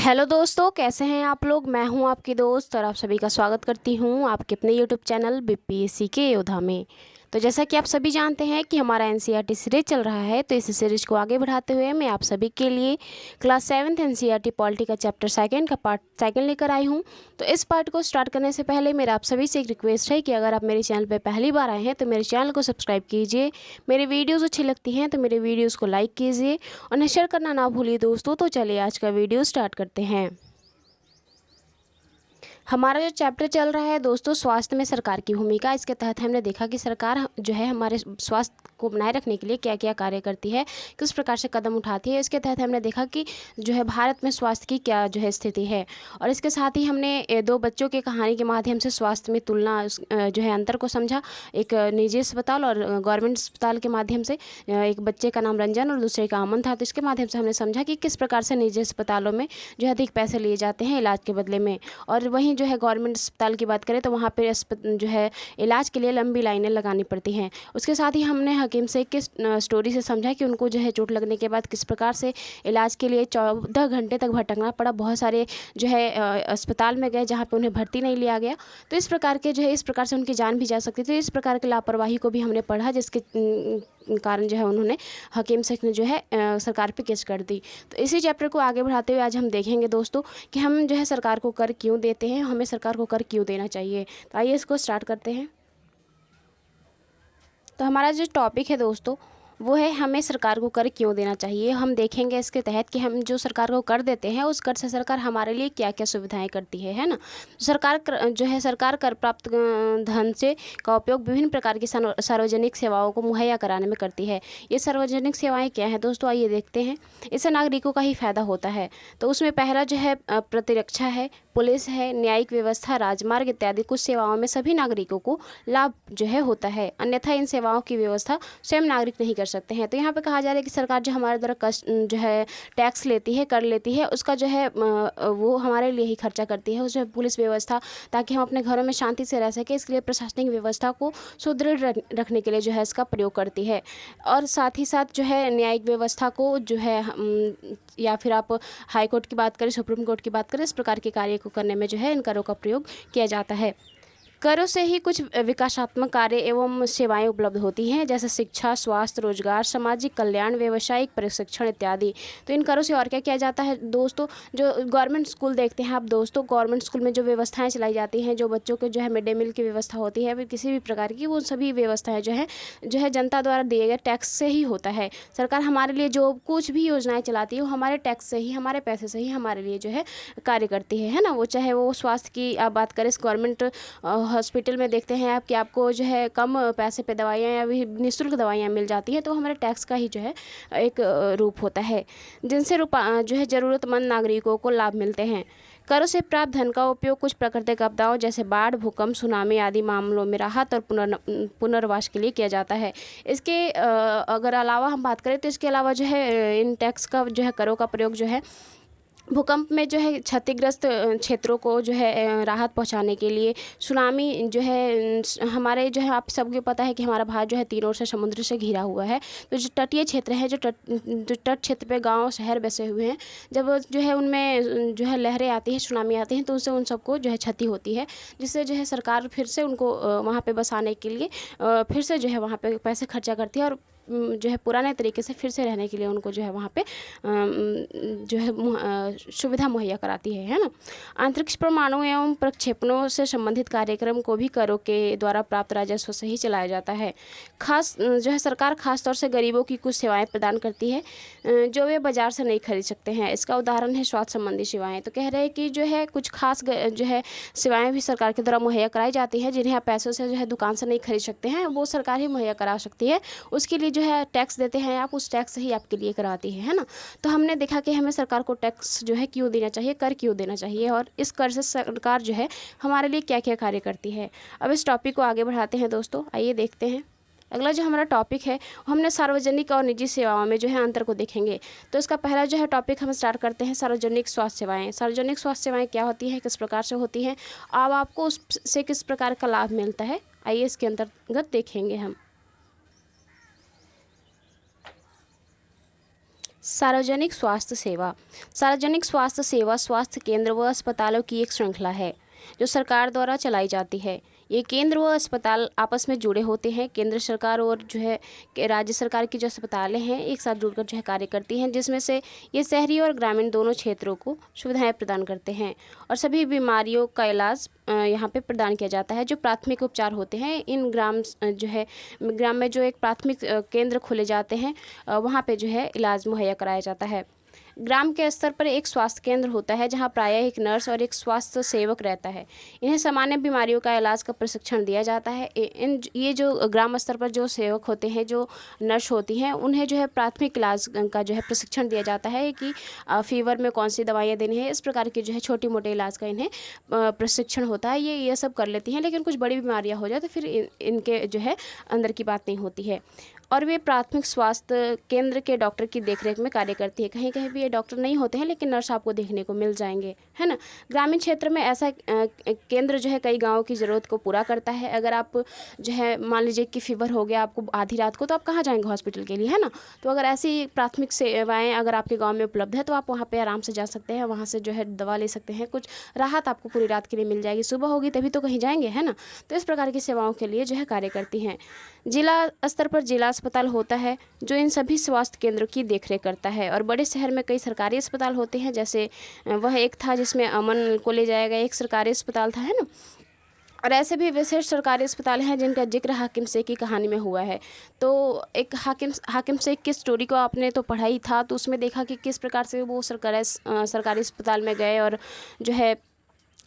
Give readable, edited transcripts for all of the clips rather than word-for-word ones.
Hello दोस्तों, कैसे हैं आप लोग। मैं हूं आपकी दोस्त और आप सभी का स्वागत करती हूं आपके अपने यूट्यूब चैनल बीपीएससी के योद्धा में। तो जैसा कि आप सभी जानते हैं कि हमारा एनसीईआरटी सीरीज चल रहा है, तो इस सीरीज को आगे बढ़ाते हुए मैं आप सभी के लिए क्लास 7th एनसीईआरटी पॉलिटी का चैप्टर सेकंड का पार्ट सेकंड लेकर आई हूं। तो इस पार्ट को स्टार्ट करने से पहले मेरा आप सभी से एक रिक्वेस्ट है कि अगर आप मेरे चैनल पर पहली बार आए हैं तो मेरे चैनल को सब्सक्राइब कीजिए। मेरी वीडियोज़ अच्छी लगती हैं तो मेरे वीडियोज़ को लाइक कीजिए और शेयर करना ना भूलिए दोस्तों। तो चलिए आज का वीडियो स्टार्ट करते हैं। हमारा जो चैप्टर चल रहा है दोस्तों, स्वास्थ्य में सरकार की भूमिका। इसके तहत हमने देखा कि सरकार जो है हमारे स्वास्थ्य को बनाए रखने के लिए क्या क्या कार्य करती है, किस प्रकार से कदम उठाती है। इसके तहत हमने देखा कि जो है भारत में स्वास्थ्य की क्या जो है स्थिति है, और इसके साथ ही हमने दो बच्चों की कहानी के माध्यम से स्वास्थ्य में तुलना जो है अंतर को समझा। एक निजी अस्पताल और गवर्नमेंट अस्पताल के माध्यम से। एक बच्चे का नाम रंजन और दूसरे का अमन था, तो इसके माध्यम से हमने समझा कि किस प्रकार से निजी अस्पतालों में जो है अधिक पैसे लिए जाते हैं इलाज के बदले में। और वहीं जो है गवर्नमेंट अस्पताल की बात करें तो वहाँ पे जो है इलाज के लिए लंबी लाइनें लगानी पड़ती हैं। उसके साथ ही हमने हकीम से किस स्टोरी से समझा कि उनको जो है चोट लगने के बाद किस प्रकार से इलाज के लिए 14 घंटे तक भटकना पड़ा। बहुत सारे जो है अस्पताल में गए जहाँ पे उन्हें भर्ती नहीं लिया गया। तो इस प्रकार के जो है इस प्रकार से उनकी जान भी जा सकती थी। इस प्रकार की लापरवाही को भी हमने पढ़ा, जिसके कारण जो है उन्होंने हकीम शेख ने जो है सरकार पे केस कर दी। तो इसी चैप्टर को आगे बढ़ाते हुए आज हम देखेंगे दोस्तों कि हम जो है सरकार को कर क्यों देते हैं, हमें सरकार को कर क्यों देना चाहिए। तो आइए इसको स्टार्ट करते हैं। तो हमारा जो टॉपिक है दोस्तों वो है हमें सरकार को कर क्यों देना चाहिए। हम देखेंगे इसके तहत कि हम जो सरकार को कर देते हैं उस कर से सरकार हमारे लिए क्या क्या सुविधाएं करती है ना। सरकार जो है सरकार कर प्राप्त धन से का उपयोग विभिन्न प्रकार की सार्वजनिक सेवाओं को मुहैया कराने में करती है। ये सार्वजनिक सेवाएं क्या हैं दोस्तों, आइए देखते हैं। इससे नागरिकों का ही फायदा होता है। तो उसमें पहला जो है प्रतिरक्षा है, पुलिस है, न्यायिक व्यवस्था, राजमार्ग इत्यादि कुछ सेवाओं में सभी नागरिकों को लाभ जो है होता है। अन्यथा इन सेवाओं की व्यवस्था स्वयं नागरिक नहीं कर सकते हैं। तो यहाँ पे कहा जा रहा है कि सरकार जो हमारे द्वारा कष्ट जो है टैक्स लेती है, कर लेती है, उसका जो है वो हमारे लिए ही खर्चा करती है। उसमें पुलिस व्यवस्था, ताकि हम अपने घरों में शांति से रह सकें, इसके लिए प्रशासनिक व्यवस्था को सुदृढ़ रखने के लिए जो है इसका प्रयोग करती है। और साथ ही साथ जो है न्यायिक व्यवस्था को जो है या फिर आप हाई कोर्ट की बात करें, सुप्रीम कोर्ट की बात करें, इस प्रकार के कार्य को करने में जो है इन करों का प्रयोग किया जाता है। करों से ही कुछ विकासात्मक कार्य एवं सेवाएं उपलब्ध होती हैं, जैसे शिक्षा, स्वास्थ्य, रोजगार, सामाजिक कल्याण, व्यावसायिक प्रशिक्षण इत्यादि। तो इन करों से और क्या किया जाता है दोस्तों, जो गवर्नमेंट स्कूल देखते हैं आप दोस्तों, गवर्नमेंट स्कूल में जो व्यवस्थाएं चलाई जाती हैं, जो बच्चों के जो है मिड डे मील की व्यवस्था होती है, किसी भी प्रकार की, वो सभी व्यवस्थाएं जो है जनता द्वारा दिए गए टैक्स से ही होता है। सरकार हमारे लिए जो कुछ भी योजनाएं चलाती है वो हमारे टैक्स से ही, हमारे पैसे से ही हमारे लिए जो है कार्य करती है ना। वो चाहे वो स्वास्थ्य की आप बात करें, गवर्नमेंट हॉस्पिटल में देखते हैं आप कि आपको जो है कम पैसे पे दवाइयाँ या भी निःशुल्क दवाइयाँ मिल जाती हैं, तो हमारे टैक्स का ही जो है एक रूप होता है, जिनसे जो है ज़रूरतमंद नागरिकों को लाभ मिलते हैं। करों से प्राप्त धन का उपयोग कुछ प्राकृतिक आपदाओं जैसे बाढ़, भूकंप, सुनामी आदि मामलों में राहत और पुनर्वास के लिए किया जाता है। इसके अगर अलावा हम बात करें तो इसके अलावा जो है इन टैक्स का जो है करों का प्रयोग जो है भूकंप में जो है क्षतिग्रस्त क्षेत्रों को जो है राहत पहुंचाने के लिए, सुनामी जो है हमारे जो है आप सबको पता है कि हमारा भारत जो है तीनों ओर से समुद्र से घिरा हुआ है। तो जो तटीय क्षेत्र है, जो तट क्षेत्र पे गांव शहर बसे हुए हैं, जब जो है उनमें जो है लहरें आती हैं, सुनामी आती हैं, तो उससे उन सबको जो है क्षति होती है, जिससे जो है सरकार फिर से उनको वहाँ पे बसाने के लिए फिर से जो है वहाँ पे पैसे खर्चा करती है और जो है पुराने तरीके से फिर से रहने के लिए उनको जो है वहाँ पे जो है सुविधा मुहैया कराती है ना। अंतरिक्ष परमाणु एवं प्रक्षेपणों से संबंधित कार्यक्रम को भी करों के द्वारा प्राप्त राजस्व से ही चलाया जाता है। खास जो है सरकार खास तौर से गरीबों की कुछ सेवाएं प्रदान करती है जो वे बाजार से नहीं खरीद सकते हैं। इसका उदाहरण है स्वास्थ्य संबंधी सेवाएं। तो कह रहे हैं कि जो है कुछ खास जो है सेवाएं भी सरकार के द्वारा मुहैया कराई जाती है, जिन्हें आप पैसों से जो है दुकान से नहीं खरीद सकते हैं, वो सरकार ही मुहैया करा सकती है। उसके लिए जो है टैक्स देते हैं आप, उस टैक्स से ही आपके लिए कराती है ना। तो हमने देखा कि हमें सरकार को टैक्स जो है क्यों देना चाहिए, कर क्यों देना चाहिए, और इस कर से सरकार जो है हमारे लिए क्या क्या कार्य करती है। अब इस टॉपिक को आगे बढ़ाते हैं दोस्तों, आइए देखते हैं। अगला जो हमारा टॉपिक है हमने सार्वजनिक और निजी सेवाओं में जो है अंतर को देखेंगे। तो इसका पहला जो है टॉपिक हम स्टार्ट करते हैं, सार्वजनिक स्वास्थ्य सेवाएं। सार्वजनिक स्वास्थ्य सेवाएं क्या होती हैं, किस प्रकार से होती हैं, अब आपको उससे किस प्रकार का लाभ मिलता है, आइए इसके अंतर्गत देखेंगे हम। सार्वजनिक स्वास्थ्य सेवा। सार्वजनिक स्वास्थ्य सेवा स्वास्थ्य केंद्र व अस्पतालों की एक श्रृंखला है जो सरकार द्वारा चलाई जाती है। ये केंद्र व अस्पताल आपस में जुड़े होते हैं। केंद्र सरकार और जो है राज्य सरकार की जो अस्पतालें हैं एक साथ जुड़कर जो है कार्य करती हैं, जिसमें से ये शहरी और ग्रामीण दोनों क्षेत्रों को सुविधाएं प्रदान करते हैं और सभी बीमारियों का इलाज यहाँ पे प्रदान किया जाता है। जो प्राथमिक उपचार होते हैं इन ग्राम में जो एक प्राथमिक केंद्र खोले जाते हैं, वहाँ पे जो है इलाज मुहैया कराया जाता है। ग्राम के स्तर पर एक स्वास्थ्य केंद्र होता है जहां प्रायः एक नर्स और एक स्वास्थ्य सेवक रहता है। इन्हें सामान्य बीमारियों का इलाज का प्रशिक्षण दिया जाता है। ये जो ग्राम स्तर पर जो सेवक होते हैं, जो नर्स होती हैं, उन्हें जो है प्राथमिक इलाज का जो है प्रशिक्षण दिया जाता है कि फीवर में कौन सी दवाइयाँ देनी है। इस प्रकार के जो है छोटी मोटे इलाज का इन्हें प्रशिक्षण होता है। ये सब कर लेती हैं, लेकिन कुछ बड़ी बीमारियाँ हो जाए तो फिर इनके जो है अंदर की बात नहीं होती है। और वे प्राथमिक स्वास्थ्य केंद्र के डॉक्टर की देखरेख में कार्य करती है। कहीं कहीं भी ये डॉक्टर नहीं होते हैं, लेकिन नर्स आपको देखने को मिल जाएंगे, है ना। ग्रामीण क्षेत्र में ऐसा केंद्र जो है कई गाँवों की ज़रूरत को पूरा करता है। अगर आप जो है मान लीजिए कि फीवर हो गया आपको आधी रात को, तो आप कहाँ जाएंगे हॉस्पिटल के लिए, है ना। तो अगर ऐसी प्राथमिक सेवाएँ अगर आपके गाँव में उपलब्ध है तो आप वहाँ पर आराम से जा सकते हैं, वहाँ से जो है दवा ले सकते हैं, कुछ राहत आपको पूरी रात के लिए मिल जाएगी। सुबह होगी तभी तो कहीं जाएंगे, है ना। तो इस प्रकार की सेवाओं के लिए जो है कार्य करती हैं। जिला स्तर पर जिला अस्पताल होता है जो इन सभी स्वास्थ्य केंद्रों की देखरेख करता है। और बड़े शहर में कई सरकारी अस्पताल होते हैं, जैसे वह एक था जिसमें अमन को ले जाया गया, एक सरकारी अस्पताल था, है ना। और ऐसे भी विशेष सरकारी अस्पताल हैं जिनका जिक्र हाकिम शेख की कहानी में हुआ है। तो एक हाकिम शेख की स्टोरी को आपने तो पढ़ा ही था, तो उसमें देखा कि किस प्रकार से वो सरकारी अस्पताल में गए और जो है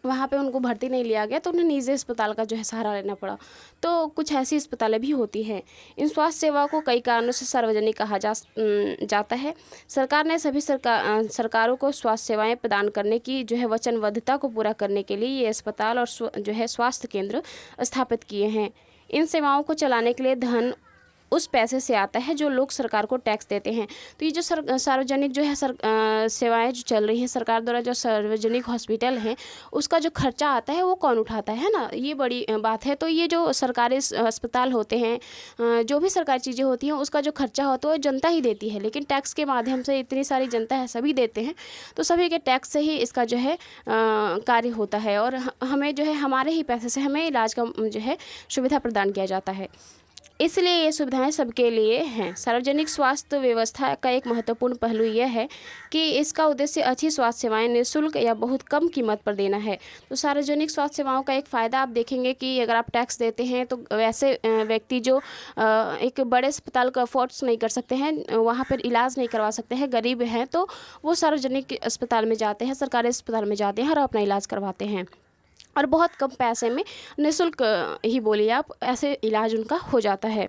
वहाँ पे उनको भर्ती नहीं लिया गया, तो उन्हें निजी अस्पताल का जो है सहारा लेना पड़ा। तो कुछ ऐसी अस्पतालें भी होती हैं। इन स्वास्थ्य सेवाओं को कई कारणों से सार्वजनिक कहा जाता है। सरकार ने सभी सरकारों को स्वास्थ्य सेवाएं प्रदान करने की जो है वचनबद्धता को पूरा करने के लिए ये अस्पताल और जो है स्वास्थ्य केंद्र स्थापित किए हैं। इन सेवाओं को चलाने के लिए धन उस पैसे से आता है जो लोग सरकार को टैक्स देते हैं। तो ये जो सार्वजनिक जो है सेवाएं जो चल रही हैं सरकार द्वारा, जो सार्वजनिक हॉस्पिटल हैं, उसका जो खर्चा आता है वो कौन उठाता है ना, ये बड़ी बात है। तो ये जो सरकारी अस्पताल होते हैं, जो भी सरकारी चीज़ें होती हैं, उसका जो खर्चा होता है वो जनता ही देती है, लेकिन टैक्स के माध्यम से इतनी सारी जनता है सभी देते हैं, तो सभी के टैक्स से ही इसका जो है कार्य होता है और हमें जो है हमारे ही पैसे से हमें इलाज का जो है सुविधा प्रदान किया जाता है। इसलिए ये सुविधाएं सबके लिए हैं। सार्वजनिक स्वास्थ्य व्यवस्था का एक महत्वपूर्ण पहलू यह है कि इसका उद्देश्य अच्छी स्वास्थ्य सेवाएं निःशुल्क या बहुत कम कीमत पर देना है। तो सार्वजनिक स्वास्थ्य सेवाओं का एक फ़ायदा आप देखेंगे कि अगर आप टैक्स देते हैं तो वैसे व्यक्ति जो एक बड़े अस्पताल का अफोर्ड्स नहीं कर सकते हैं, वहाँ पर इलाज नहीं करवा सकते हैं, गरीब हैं, तो वो सार्वजनिक अस्पताल में जाते हैं, सरकारी अस्पताल में जाते हैं और अपना इलाज करवाते हैं और बहुत कम पैसे में निःशुल्क ही बोलिए आप, ऐसे इलाज उनका हो जाता है,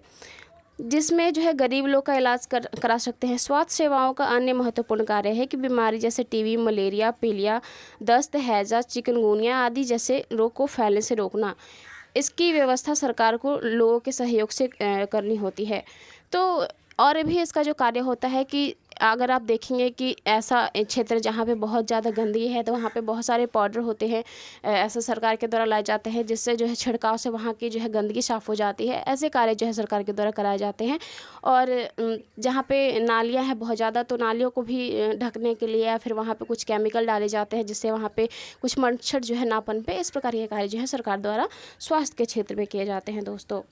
जिसमें जो है गरीब लोग का इलाज करा सकते हैं। स्वास्थ्य सेवाओं का अन्य महत्वपूर्ण कार्य है कि बीमारी जैसे टीबी, मलेरिया, पीलिया, दस्त, हैजा, चिकनगुनिया आदि जैसे रोग को फैलने से रोकना, इसकी व्यवस्था सरकार को लोगों के सहयोग से करनी होती है। तो और भी इसका जो कार्य होता है कि अगर आप देखेंगे कि ऐसा क्षेत्र जहाँ पे बहुत ज़्यादा गंदगी है तो वहाँ पे बहुत सारे पाउडर होते हैं, ऐसा सरकार के द्वारा लाए जाते हैं, जिससे जो है छिड़काव से वहाँ की जो है गंदगी साफ़ हो जाती है। ऐसे कार्य जो है सरकार के द्वारा कराए जाते हैं। और जहाँ पे नालियाँ हैं बहुत ज़्यादा, तो नालियों को भी ढकने के लिए या फिर वहाँ पे कुछ केमिकल डाले जाते हैं जिससे वहाँ पे कुछ मच्छर जो है ना पनपे। इस प्रकार के कार्य जो है सरकार द्वारा स्वास्थ्य के क्षेत्र में किए जाते हैं। दोस्तों,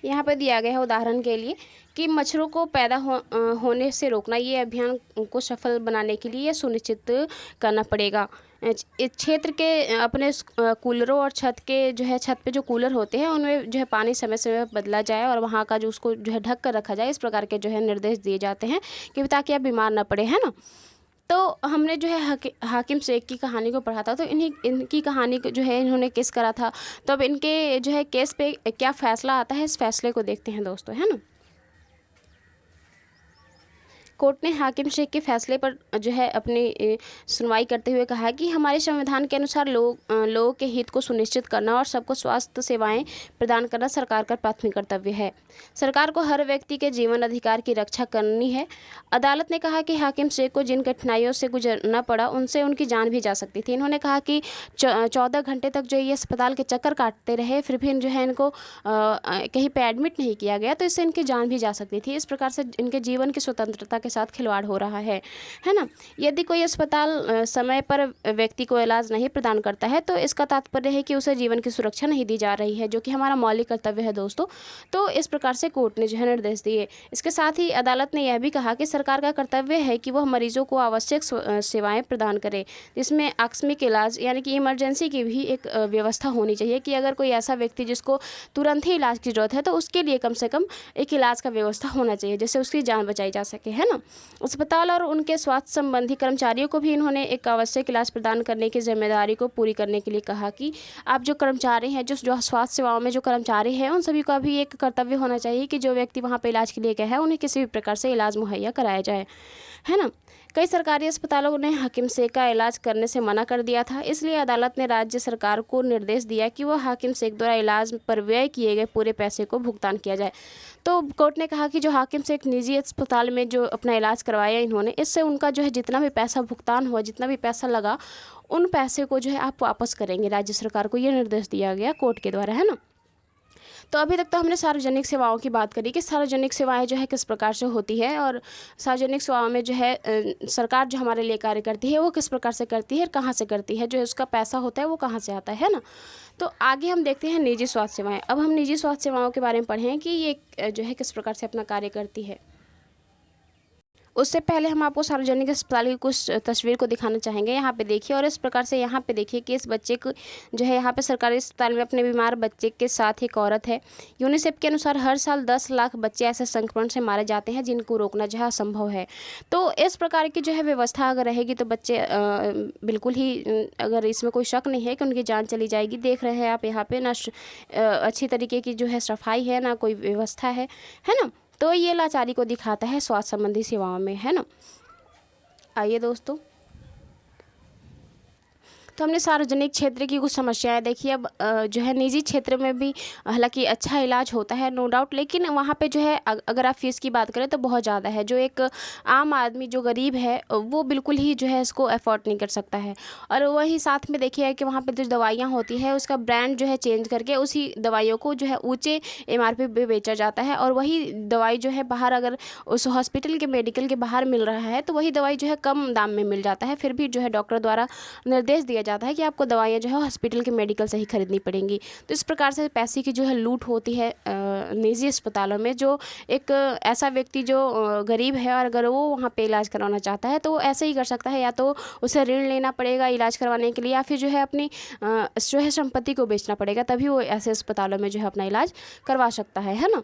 यहाँ पर दिया गया है उदाहरण के लिए कि मच्छरों को पैदा होने से रोकना, ये अभियान को सफल बनाने के लिए सुनिश्चित करना पड़ेगा। इस क्षेत्र के अपने कूलरों और छत पे जो कूलर होते हैं उनमें जो है पानी समय समय पर बदला जाए और वहाँ का जो उसको जो है ढक कर रखा जाए। इस प्रकार के जो है निर्देश दिए जाते हैं कि ताकि आप बीमार ना पड़े, है ना। तो हमने जो है हाकिम शेख की कहानी को पढ़ा था, तो इनकी कहानी जो है इन्होंने केस करा था, तो अब इनके जो है केस पे क्या फ़ैसला आता है, इस फैसले को देखते हैं दोस्तों, है ना। कोर्ट ने हाकिम शेख के फैसले पर जो है अपनी सुनवाई करते हुए कहा कि हमारे संविधान के अनुसार लोगों के हित को सुनिश्चित करना और सबको स्वास्थ्य सेवाएं प्रदान करना सरकार का प्राथमिक कर्तव्य है। सरकार को हर व्यक्ति के जीवन अधिकार की रक्षा करनी है। अदालत ने कहा कि हाकिम शेख को जिन कठिनाइयों से गुजरना पड़ा उनसे उनकी जान भी जा सकती थी। इन्होंने कहा कि 14 घंटे तक जो ये अस्पताल के चक्कर काटते रहे, फिर भी जो है इनको कहीं पे एडमिट नहीं किया गया, तो इससे इनकी जान भी जा सकती थी। इस प्रकार से इनके जीवन की स्वतंत्रता के साथ खिलवाड़ हो रहा है ना। यदि कोई अस्पताल समय पर व्यक्ति को इलाज नहीं प्रदान करता है तो इसका तात्पर्य है कि उसे जीवन की सुरक्षा नहीं दी जा रही है, जो कि हमारा मौलिक कर्तव्य है दोस्तों। तो इस प्रकार से कोर्ट ने जो है निर्देश दिए। इसके साथ ही अदालत ने यह भी कहा कि सरकार का कर्तव्य है कि वह मरीजों को आवश्यक सेवाएं प्रदान करे, जिसमें आकस्मिक इलाज यानी कि इमरजेंसी की भी एक व्यवस्था होनी चाहिए कि अगर कोई ऐसा व्यक्ति जिसको तुरंत ही इलाज की ज़रूरत है तो उसके लिए कम से कम एक इलाज का व्यवस्था होना चाहिए, जिससे उसकी जान बचाई जा सके, है ना। अस्पताल और उनके स्वास्थ्य संबंधी कर्मचारियों को भी इन्होंने एक आवश्यक इलाज प्रदान करने की जिम्मेदारी को पूरी करने के लिए कहा कि आप जो कर्मचारी हैं, जो स्वास्थ्य सेवाओं में जो कर्मचारी हैं, उन सभी का भी एक कर्तव्य होना चाहिए कि जो व्यक्ति वहाँ पर इलाज के लिए गया है उन्हें किसी भी प्रकार से इलाज मुहैया कराया जाए, है ना। कई सरकारी अस्पतालों ने हाकिम शेख का इलाज करने से मना कर दिया था, इसलिए अदालत ने राज्य सरकार को निर्देश दिया कि वह हाकिम शेख द्वारा इलाज पर व्यय किए गए पूरे पैसे को भुगतान किया जाए। तो कोर्ट ने कहा कि जो हाकिम शेख निजी अस्पताल में जो अपना इलाज करवाया इन्होंने, इससे उनका जो है जितना भी पैसा भुगतान हुआ, जितना भी पैसा लगा, उन पैसे को जो है आप वापस करेंगे। राज्य सरकार को ये निर्देश दिया गया कोर्ट के द्वारा, है ना। तो अभी तक तो हमने सार्वजनिक सेवाओं की बात करी कि सार्वजनिक सेवाएं जो है किस प्रकार से होती है, और सार्वजनिक सेवाओं में जो है सरकार जो हमारे लिए कार्य करती है वो किस प्रकार से करती है, कहाँ से करती है, जो उसका पैसा होता है वो कहाँ से आता है ना। तो आगे हम देखते हैं निजी स्वास्थ्य सेवाएं। अब हम निजी स्वास्थ्य सेवाओं के बारे में पढ़ें कि ये जो है किस प्रकार से अपना कार्य करती है। उससे पहले हम आपको सार्वजनिक अस्पताल की कुछ तस्वीर को दिखाना चाहेंगे। यहाँ पे देखिए, और इस प्रकार से यहाँ पे देखिए कि इस बच्चे को जो है यहाँ पे सरकारी अस्पताल में अपने बीमार बच्चे के साथ एक औरत है। यूनिसेफ के अनुसार हर साल 10 लाख बच्चे ऐसे संक्रमण से मारे जाते हैं जिनको रोकना जो है असंभव है। तो इस प्रकार की जो है व्यवस्था अगर रहेगी तो बच्चे बिल्कुल ही, अगर इसमें कोई शक नहीं है कि उनकी जान चली जाएगी। देख रहे हैं आप यहाँ पे ना अच्छी तरीके की जो है सफाई है, ना कोई व्यवस्था है ना। तो ये लाचारी को दिखाता है स्वास्थ्य संबंधी सेवाओं में, है ना। आइए दोस्तों, तो हमने सार्वजनिक क्षेत्र की कुछ समस्याएं देखी। अब जो है निजी क्षेत्र में भी हालांकि अच्छा इलाज होता है, नो डाउट, लेकिन वहाँ पे जो है अगर आप फीस की बात करें तो बहुत ज़्यादा है। जो एक आम आदमी जो गरीब है वो बिल्कुल ही जो है इसको अफोर्ड नहीं कर सकता है। और वही साथ में देखिए कि वहाँ पे जो दवाइयाँ होती है उसका ब्रांड जो है चेंज करके उसी दवाइयों को जो है ऊँचे MRP पे बेचा जाता है, और वही दवाई जो है बाहर अगर उस हॉस्पिटल के मेडिकल के बाहर मिल रहा है तो वही दवाई जो है कम दाम में मिल जाता है। फिर भी जो है डॉक्टर द्वारा निर्देश दिया जाता है कि आपको दवाइयाँ जो है हॉस्पिटल के मेडिकल से ही खरीदनी पड़ेंगी। तो इस प्रकार से पैसे की जो है लूट होती है निजी अस्पतालों में। जो एक ऐसा व्यक्ति जो गरीब है और अगर वो वहाँ पे इलाज करवाना चाहता है तो वो ऐसे ही कर सकता है, या तो उसे ऋण लेना पड़ेगा इलाज करवाने के लिए, या फिर जो है अपनी जो है संपत्ति को बेचना पड़ेगा, तभी वो ऐसे अस्पतालों में जो है अपना इलाज करवा सकता है ना।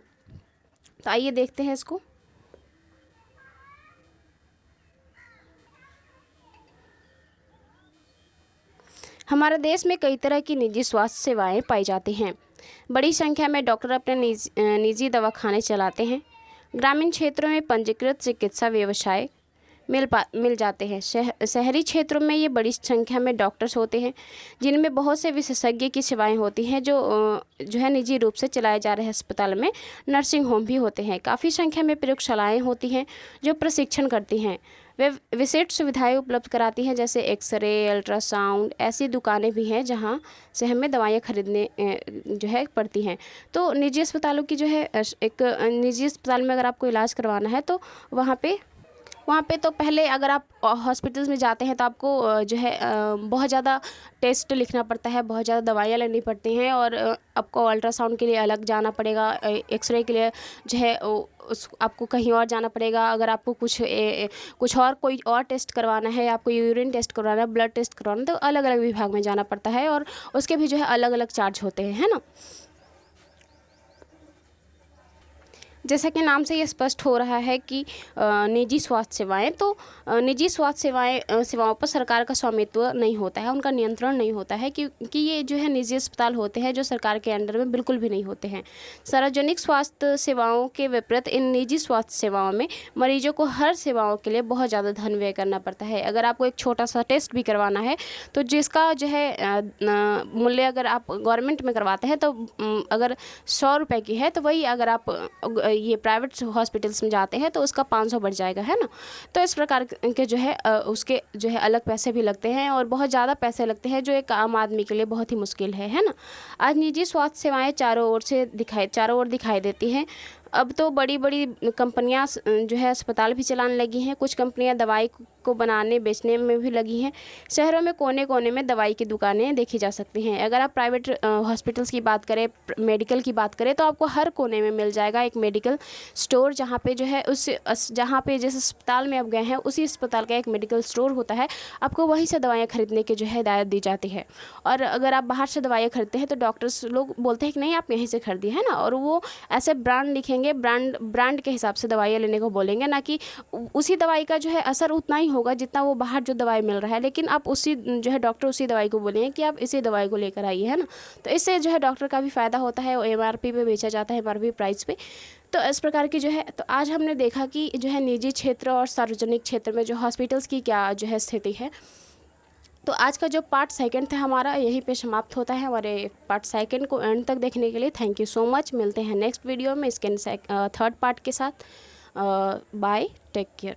तो आइए देखते हैं इसको। हमारे देश में कई तरह की निजी स्वास्थ्य सेवाएं पाई जाती हैं। बड़ी संख्या में डॉक्टर अपने निजी दवाखाने चलाते हैं। ग्रामीण क्षेत्रों में पंजीकृत चिकित्सा व्यवसाय मिल जाते हैं। शहरी क्षेत्रों में ये बड़ी संख्या में डॉक्टर्स होते हैं जिनमें बहुत से विशेषज्ञ की सेवाएं होती हैं। जो है निजी रूप से चलाए जा रहे अस्पताल में नर्सिंग होम भी होते हैं। काफ़ी संख्या में प्रयोगशालाएं होती हैं जो प्रशिक्षण करती हैं। वे विशिष्ट सुविधाएं उपलब्ध कराती हैं, जैसे एक्सरे, अल्ट्रासाउंड। ऐसी दुकानें भी हैं जहां से हमें दवाइयाँ खरीदने जो है पड़ती हैं। तो निजी अस्पतालों की जो है एक निजी अस्पताल में अगर आपको इलाज करवाना है तो वहाँ पे तो पहले अगर आप हॉस्पिटल्स में जाते हैं तो आपको जो है बहुत ज़्यादा टेस्ट लिखना पड़ता है, बहुत ज़्यादा दवाइयाँ लेनी पड़ती हैं, और आपको अल्ट्रासाउंड के लिए अलग जाना पड़ेगा, एक्सरे के लिए जो है आपको कहीं और जाना पड़ेगा। अगर आपको कुछ और कोई और टेस्ट करवाना है, आपको यूरिन टेस्ट करवाना है, ब्लड टेस्ट करवाना है, तो अलग अलग विभाग में जाना पड़ता है, और उसके भी जो है अलग अलग चार्ज होते हैं, है ना। जैसा कि नाम से ये स्पष्ट हो रहा है कि निजी स्वास्थ्य सेवाएं, तो निजी स्वास्थ्य सेवाओं पर सरकार का स्वामित्व नहीं होता है, उनका नियंत्रण नहीं होता है, क्योंकि ये जो है निजी अस्पताल होते हैं जो सरकार के अंडर में बिल्कुल भी नहीं होते हैं। सार्वजनिक स्वास्थ्य सेवाओं के विपरीत इन निजी स्वास्थ्य सेवाओं में मरीजों को हर सेवाओं के लिए बहुत ज़्यादा धन व्यय करना पड़ता है। अगर आपको एक छोटा सा टेस्ट भी करवाना है तो जिसका जो है मूल्य अगर आप गवर्नमेंट में करवाते हैं तो अगर 100 रुपये की है, तो वही अगर आप ये प्राइवेट हॉस्पिटल्स में जाते हैं तो उसका 500 बढ़ जाएगा, है ना। तो इस प्रकार के जो है उसके जो है अलग पैसे भी लगते हैं, और बहुत ज़्यादा पैसे लगते हैं जो एक आम आदमी के लिए बहुत ही मुश्किल है ना। आज निजी स्वास्थ्य सेवाएं चारों ओर दिखाई देती हैं। अब तो बड़ी बड़ी कंपनियां जो है अस्पताल भी चलाने लगी हैं। कुछ कंपनियां दवाई को बनाने बेचने में भी लगी हैं। शहरों में कोने कोने में दवाई की दुकानें देखी जा सकती हैं। अगर आप प्राइवेट हॉस्पिटल्स की बात करें, मेडिकल की बात करें, तो आपको हर कोने में मिल जाएगा एक मेडिकल स्टोर, जहाँ पे जो है जहाँ पे जिस अस्पताल में आप गए हैं उसी अस्पताल का एक मेडिकल स्टोर होता है। आपको वहीं से दवाइयाँ खरीदने की जो है हिदायत दी जाती है। और अगर आप बाहर से दवाइयाँ खरीदते हैं तो डॉक्टर्स लोग बोलते हैं कि नहीं, आप यहीं से खरीदिए, है ना, और वो ऐसे ब्रांड लिखेंगे, ब्रांड के हिसाब से दवाइयाँ लेने को बोलेंगे, ना कि उसी दवाई का जो है असर उतना ही होगा जितना वो बाहर जो दवाई मिल रहा है। लेकिन आप उसी जो है डॉक्टर उसी दवाई को बोलेंगे कि आप इसी दवाई को लेकर आइए, है ना। तो इससे जो है डॉक्टर का भी फ़ायदा होता है, वो MRP पे बेचा जाता है, MRP प्राइस पे। तो इस प्रकार की जो है, तो आज हमने देखा कि जो है निजी क्षेत्र और सार्वजनिक क्षेत्र में जो हॉस्पिटल्स की क्या जो है स्थिति है। तो आज का जो पार्ट सेकंड था हमारा यहीं पे समाप्त होता है। हमारे पार्ट सेकंड को एंड तक देखने के लिए थैंक यू सो मच। मिलते हैं नेक्स्ट वीडियो में इसके थर्ड पार्ट के साथ। Bye, take care.